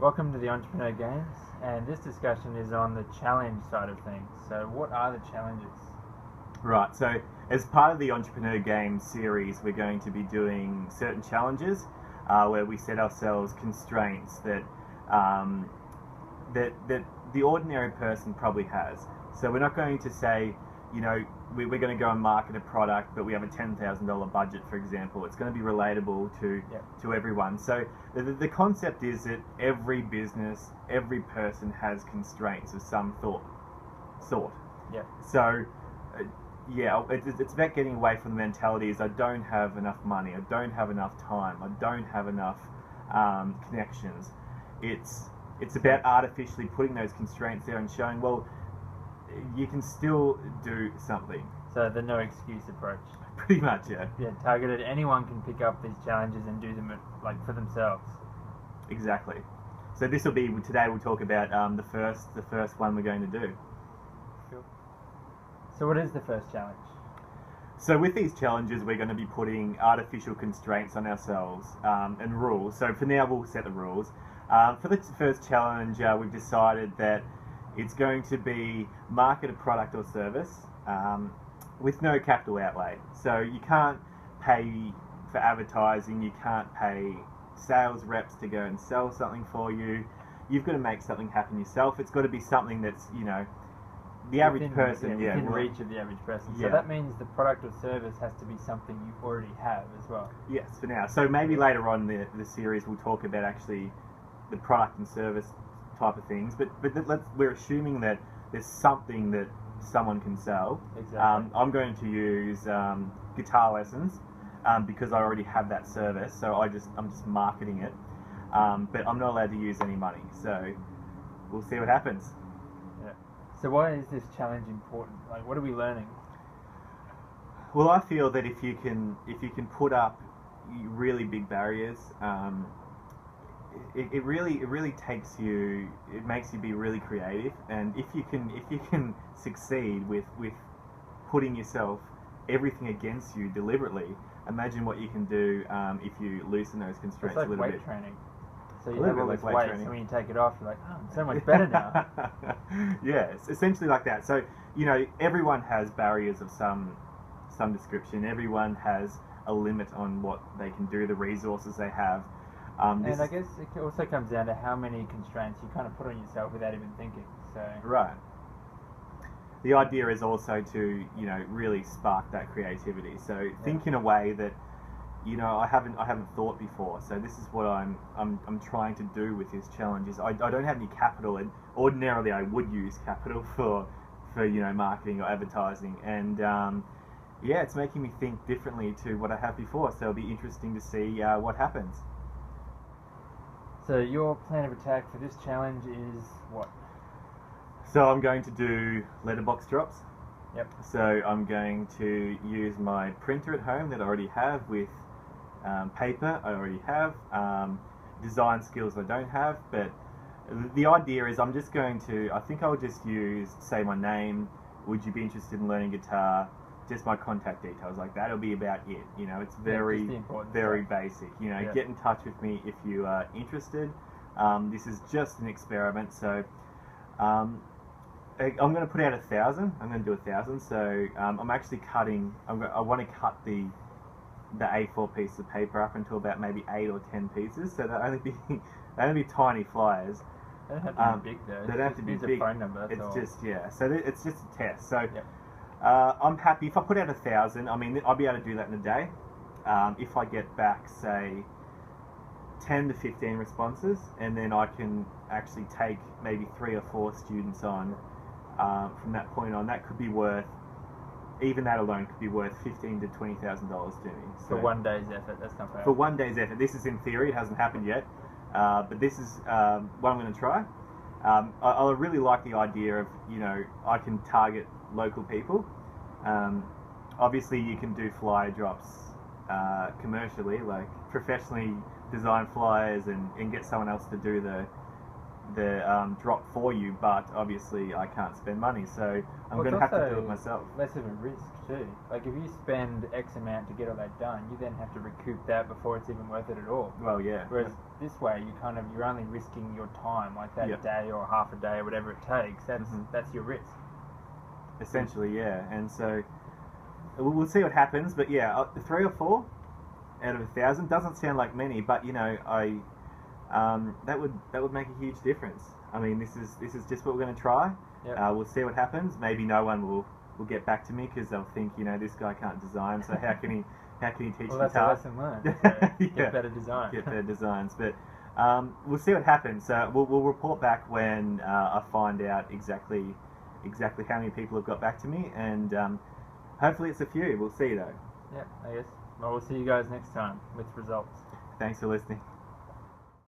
Welcome to the Entrepreneur Games, and this discussion is on the challenge side of things. So, what are the challenges? Right, so as part of the Entrepreneur Games series, we're going to be doing certain challenges where we set ourselves constraints that the ordinary person probably has. So we're not going to say, we're going to go and market a product, but we have a $10,000 budget, for example. It's going to be relatable to everyone. So the concept is that every business, every person has constraints of some sort. Yeah. So it's about getting away from the mentalities. I don't have enough money. I don't have enough time. I don't have enough connections. It's about artificially putting those constraints there and showing, well, you can still do something. So, the no excuse approach. Pretty much, yeah. Yeah, targeted. Anyone can pick up these challenges and do them for themselves. Exactly. So this will be today. We'll talk about the first one we're going to do. Sure. So, what is the first challenge? So with these challenges, we're going to be putting artificial constraints on ourselves and rules. So for now, we'll set the rules. For the first challenge, we've decided that it's going to be market a product or service with no capital outlay. So you can't pay for advertising, you can't pay sales reps to go and sell something for you. You've got to make something happen yourself. It's got to be something that's, the average person, within reach of the average person. So that means the product or service has to be something you already have as well. Yes, for now. So maybe later on in the series we'll talk about actually the product and service type of things. But we're assuming that there's something that someone can sell. Exactly. I'm going to use guitar lessons because I already have that service. So I'm just marketing it. But I'm not allowed to use any money. So we'll see what happens. So why is this challenge important? Like, what are we learning? Well, I feel that if you can put up really big barriers, it really takes you. It makes you be really creative, and if you can succeed with putting yourself everything against you deliberately, imagine what you can do if you loosen those constraints a little bit. It's like weight training. So you have all this weight, and when you take it off, you're like, oh, I'm so much better now. Yeah, it's essentially like that. So, everyone has barriers of some description. Everyone has a limit on what they can do, the resources they have. And I guess it also comes down to how many constraints you kind of put on yourself without even thinking. So right. The idea is also to, really spark that creativity. So think in a way that I haven't thought before. So this is what I'm trying to do with this challenge. Is I don't have any capital, and ordinarily I would use capital for marketing or advertising, and it's making me think differently to what I have before. So it'll be interesting to see what happens. So your plan of attack for this challenge is what? So I'm going to do letterbox drops. Yep. So I'm going to use my printer at home that I already have with paper I already have, design skills I don't have, but the idea is I think I'll just use, say, my name, would you be interested in learning guitar, just my contact details like that. It'll be about it, it's very basic, get in touch with me if you are interested. This is just an experiment, so I'm going to put out 1,000. I'm going to do 1,000. So I'm actually cutting. I want to cut the A4 piece of paper up into about maybe 8 or 10 pieces. So they'll only be tiny flyers. They don't have to be big though. They don't have to be big. A phone number. So it's just a test. So I'm happy if I put out 1,000. I mean, I'll be able to do that in a day. If I get back, say, 10 to 15 responses, and then I can actually take maybe 3 or 4 students on. From that point on, that could be worth, even that alone could be worth $15,000 to $20,000 to me. So for one day's effort, that's not bad. For one day's effort. This is in theory, it hasn't happened yet, but this is what I'm going to try. I really like the idea of, I can target local people. Obviously you can do flyer drops commercially, like professionally design flyers and get someone else to do the drop for you, but obviously I can't spend money, so I'm going to have to do it myself. Less of a risk too. Like if you spend X amount to get all that done, you then have to recoup that before it's even worth it at all. Well, yeah. Whereas this way, you're only risking your time, like that Yep. day or half a day or whatever it takes. That's your risk. Essentially, yeah. And so we'll see what happens. But yeah, 3 or 4 out of 1,000 doesn't sound like many, but you know, that would make a huge difference. I mean, this is just what we're going to try. Yep. We'll see what happens. Maybe no one will get back to me because they'll think, you know, this guy can't design. So how can he teach Well, me that's a tasks? lesson learned. So Yeah. get better design. Get better designs. But we'll see what happens. We'll report back when I find out exactly how many people have got back to me, and hopefully it's a few. We'll see though. Yeah, I guess. Well, we'll see you guys next time with results. Thanks for listening.